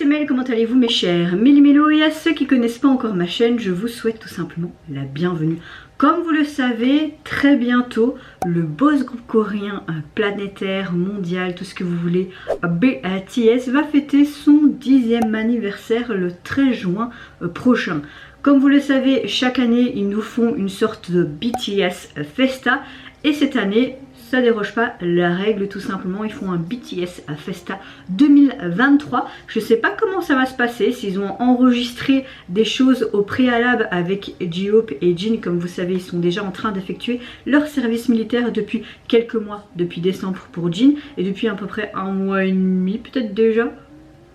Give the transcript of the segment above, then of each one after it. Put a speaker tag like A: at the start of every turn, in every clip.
A: Mel, comment allez-vous mes chers Méli-Mélo, et à ceux qui ne connaissent pas encore ma chaîne, je vous souhaite tout simplement la bienvenue. Comme vous le savez, très bientôt, le boss groupe coréen planétaire, mondial, tout ce que vous voulez, BTS, va fêter son 10e anniversaire le 13 juin prochain. Comme vous le savez, chaque année, ils nous font une sorte de BTS Festa, et cette année, ça déroge pas la règle, tout simplement. Ils font un BTS Festa 2023. Je sais pas comment ça va se passer, s'ils ont enregistré des choses au préalable avec J-Hope et Jin. Comme vous savez, ils sont déjà en train d'effectuer leur service militaire depuis quelques mois, depuis décembre pour Jin, et depuis à peu près un mois et demi, peut-être déjà,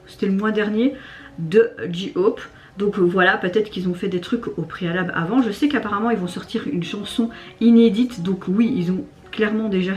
A: c'était le mois dernier, de J-Hope. Donc voilà, peut-être qu'ils ont fait des trucs au préalable avant. Je sais qu'apparemment ils vont sortir une chanson inédite, donc oui, ils ont clairement déjà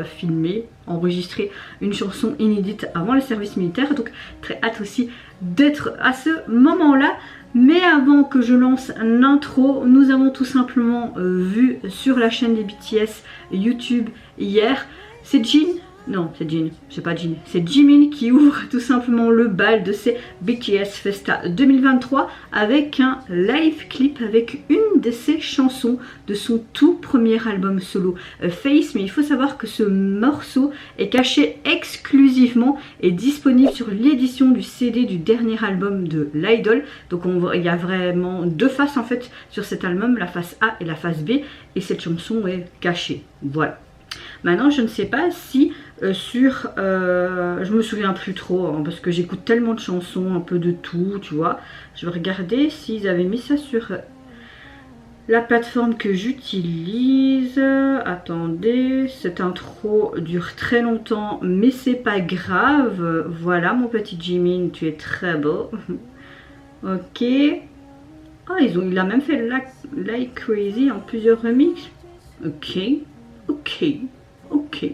A: filmé, enregistré une chanson inédite avant le service militaire, donc très hâte aussi d'être à ce moment là. Mais avant que je lance l'intro, nous avons tout simplement vu sur la chaîne des BTS YouTube hier, c'est Jin. Non, c'est Jin, c'est pas Jin, c'est Jimin qui ouvre tout simplement le bal de ces BTS Festa 2023 avec un live clip avec une de ses chansons de son tout premier album solo Face. Mais il faut savoir que ce morceau est caché exclusivement et disponible sur l'édition du CD du dernier album de l'idol. Donc il y a vraiment deux faces en fait sur cet album, la face A et la face B, et cette chanson est cachée. Voilà. Maintenant, je ne sais pas si je me souviens plus trop hein, parce que j'écoute tellement de chansons, un peu de tout, tu vois. Je vais regarder s'ils avaient mis ça sur la plateforme que j'utilise. Attendez, cette intro dure très longtemps, mais c'est pas grave. Voilà, mon petit Jimin, tu es très beau. Ok. Ah, il a même fait Like Crazy en plusieurs remixes. Ok. Ok, ok.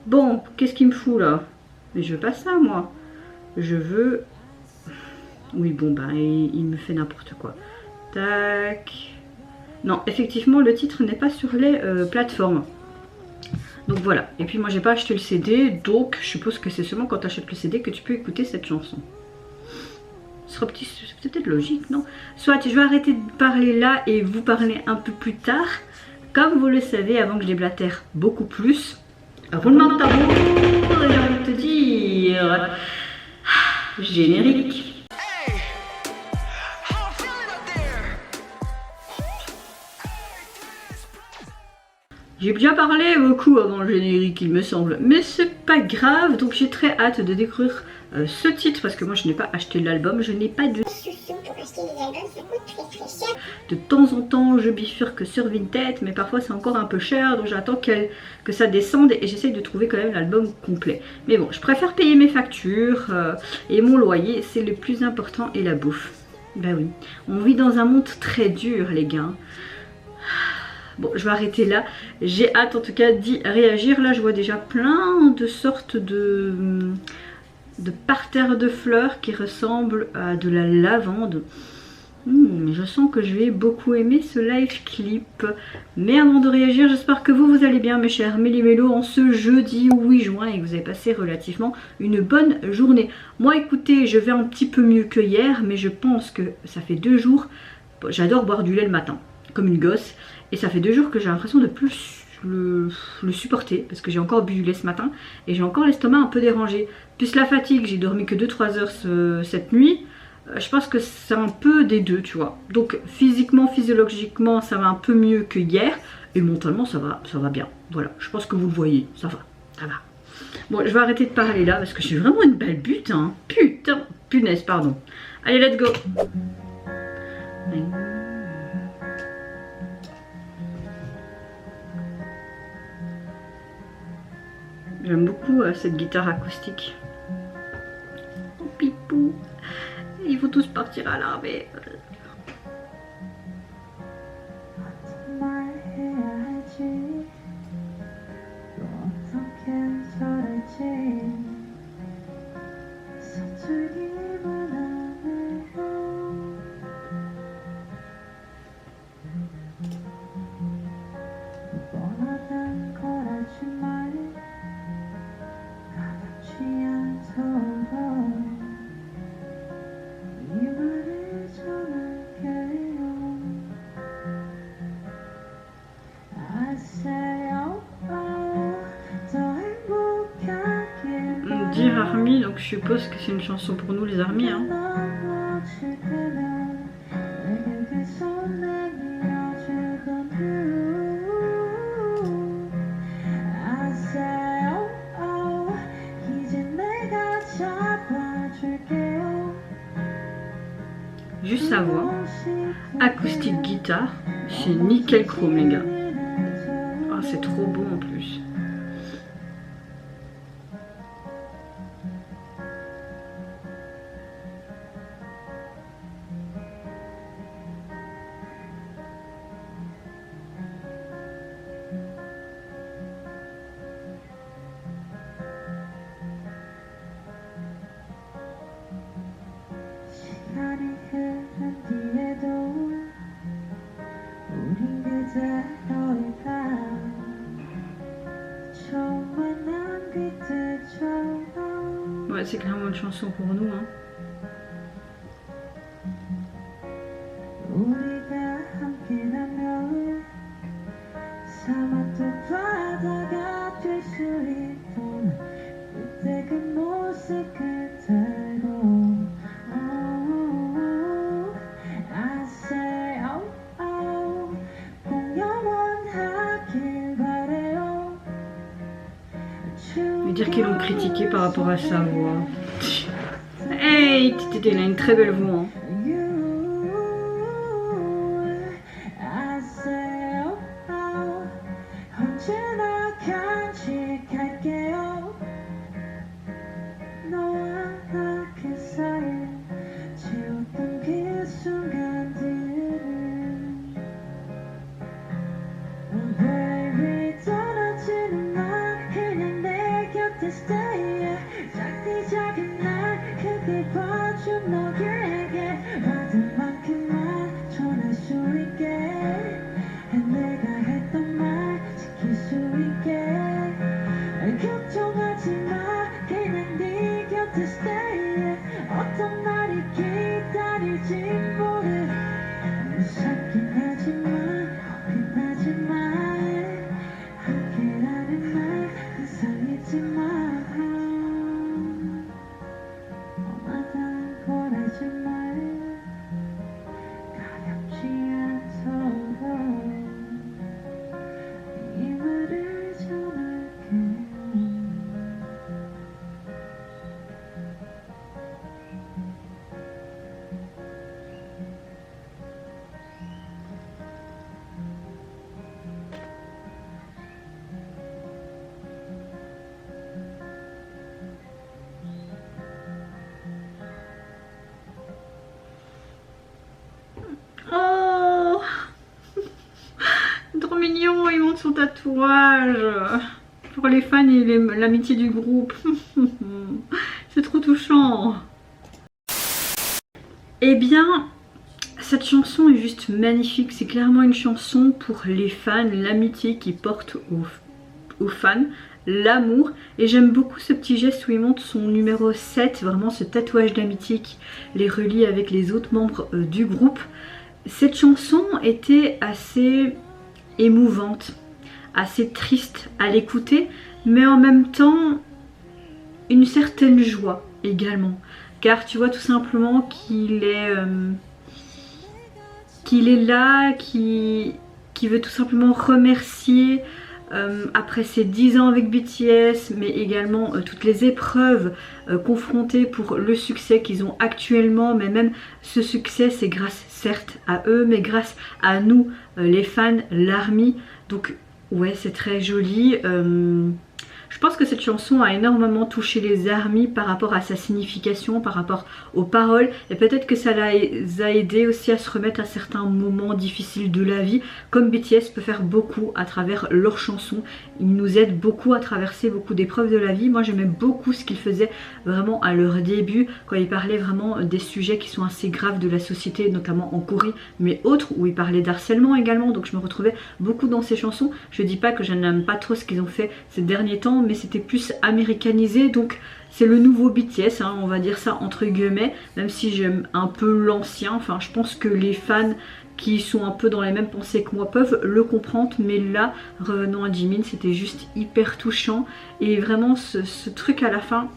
A: Bon, qu'est-ce qu'il me fout là? Mais je veux pas ça moi. Je veux... Oui bon bah il me fait n'importe quoi. Tac. Non, effectivement le titre n'est pas sur les plateformes. Donc voilà. Et puis moi j'ai pas acheté le CD, donc je suppose que c'est seulement quand tu achètes le CD que tu peux écouter cette chanson. Ce sera peut-être logique, non? Soit je vais arrêter de parler là et vous parler un peu plus tard. Comme vous le savez, avant que je déblatère beaucoup plus, roulement de tambour, j'ai envie de te dire, générique. J'ai bien parlé beaucoup avant le générique, il me semble, mais c'est pas grave, donc j'ai très hâte de découvrir ce titre, parce que moi je n'ai pas acheté l'album, je n'ai pas de sous pour acheter les albums, ça coûte très cher. De temps en temps je bifurque sur Vinted, mais parfois c'est encore un peu cher, donc j'attends que ça descende et j'essaye de trouver quand même l'album complet. Mais bon, je préfère payer mes factures et mon loyer, c'est le plus important, et la bouffe. Bah oui, on vit dans un monde très dur les gars. Bon, je vais arrêter là. J'ai hâte en tout cas d'y réagir. Là, je vois déjà plein de sortes de parterres de fleurs qui ressemblent à de la lavande. Je sens que je vais beaucoup aimer ce live clip. Mais avant de réagir, j'espère que vous allez bien mes chers Méli-Mélo en ce jeudi 8 juin et que vous avez passé relativement une bonne journée. Moi écoutez, je vais un petit peu mieux que hier, mais je pense que ça fait 2 jours. J'adore boire du lait le matin, comme une gosse. Et ça fait 2 jours que j'ai l'impression de plus le supporter, parce que j'ai encore bu du lait ce matin et j'ai encore l'estomac un peu dérangé. Plus la fatigue, j'ai dormi que 2-3 heures cette nuit. Je pense que c'est un peu des deux, tu vois. Donc physiquement, physiologiquement, ça va un peu mieux que hier. Et mentalement, ça va bien. Voilà, je pense que vous le voyez, ça va. Bon, je vais arrêter de parler là, parce que j'ai vraiment une belle butte, hein. Putain, punaise, pardon. Allez, let's go. J'aime beaucoup cette guitare acoustique. Oh pipou. Ils vont tous partir à l'armée. ARMY, donc je suppose que c'est une chanson pour nous les ARMY. Hein. Juste sa voix, acoustique guitare, c'est nickel chrome les gars. Oh, c'est trop beau en plus. Ouais, c'est clairement une chanson pour nous. Hein. Dire qu'ils l'ont critiqué par rapport à sa voix. Hey, Titi, il a une très belle voix. Hein. Il montre son tatouage pour les fans et l'amitié du groupe. C'est trop touchant. Eh bien, cette chanson est juste magnifique. C'est clairement une chanson pour les fans, l'amitié qu'ils portent aux fans, l'amour. Et j'aime beaucoup ce petit geste où il montre son numéro 7, vraiment ce tatouage d'amitié qui les relie avec les autres membres du groupe. Cette chanson était assez émouvante, assez triste à l'écouter, mais en même temps une certaine joie également, car tu vois tout simplement qu'il est là, qui veut tout simplement remercier après ces 10 ans avec BTS, mais également toutes les épreuves confrontées pour le succès qu'ils ont actuellement. Mais même ce succès, c'est grâce certes à eux, mais grâce à nous les fans, l'ARMY. Donc ouais, c'est très joli. Je pense que cette chanson a énormément touché les ARMY par rapport à sa signification, par rapport aux paroles, et peut-être que ça les a aidés aussi à se remettre à certains moments difficiles de la vie, comme BTS peut faire beaucoup à travers leurs chansons. Ils nous aident beaucoup à traverser beaucoup d'épreuves de la vie. Moi j'aimais beaucoup ce qu'ils faisaient vraiment à leur début, quand ils parlaient vraiment des sujets qui sont assez graves de la société, notamment en Corée, mais autres, où ils parlaient d'harcèlement également, donc je me retrouvais beaucoup dans ces chansons. Je dis pas que je n'aime pas trop ce qu'ils ont fait ces derniers temps, mais c'était plus américanisé, donc c'est le nouveau BTS, hein, on va dire ça entre guillemets, même si j'aime un peu l'ancien. Enfin je pense que les fans qui sont un peu dans les mêmes pensées que moi peuvent le comprendre, mais là, revenons à Jimin, c'était juste hyper touchant, et vraiment ce truc à la fin,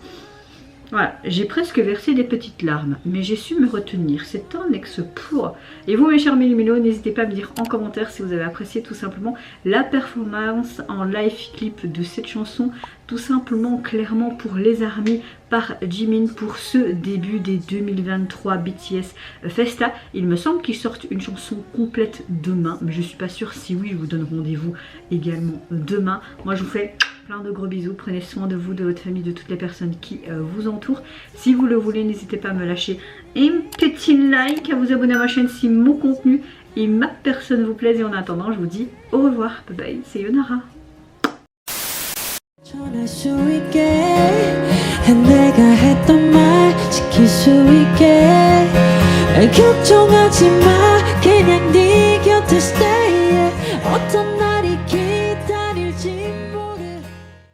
A: Voilà, j'ai presque versé des petites larmes, mais j'ai su me retenir. C'est un exploit. Et vous, mes chers Mélimélos, n'hésitez pas à me dire en commentaire si vous avez apprécié tout simplement la performance en live clip de cette chanson. Tout simplement, clairement, pour Les Armies par Jimin pour ce début des 2023 BTS Festa. Il me semble qu'ils sortent une chanson complète demain, mais je suis pas sûre. Si oui, je vous donne rendez-vous également demain. Moi, je vous fais plein de gros bisous, prenez soin de vous, de votre famille, de toutes les personnes qui vous entourent. Si vous le voulez, n'hésitez pas à me lâcher un petit like, à vous abonner à ma chaîne si mon contenu et ma personne vous plaisent. Et en attendant, je vous dis au revoir, bye bye, c'est Yonara. 전할 수 있게 내가 했던 말 지킬 수 있게 걱정하지 마 그냥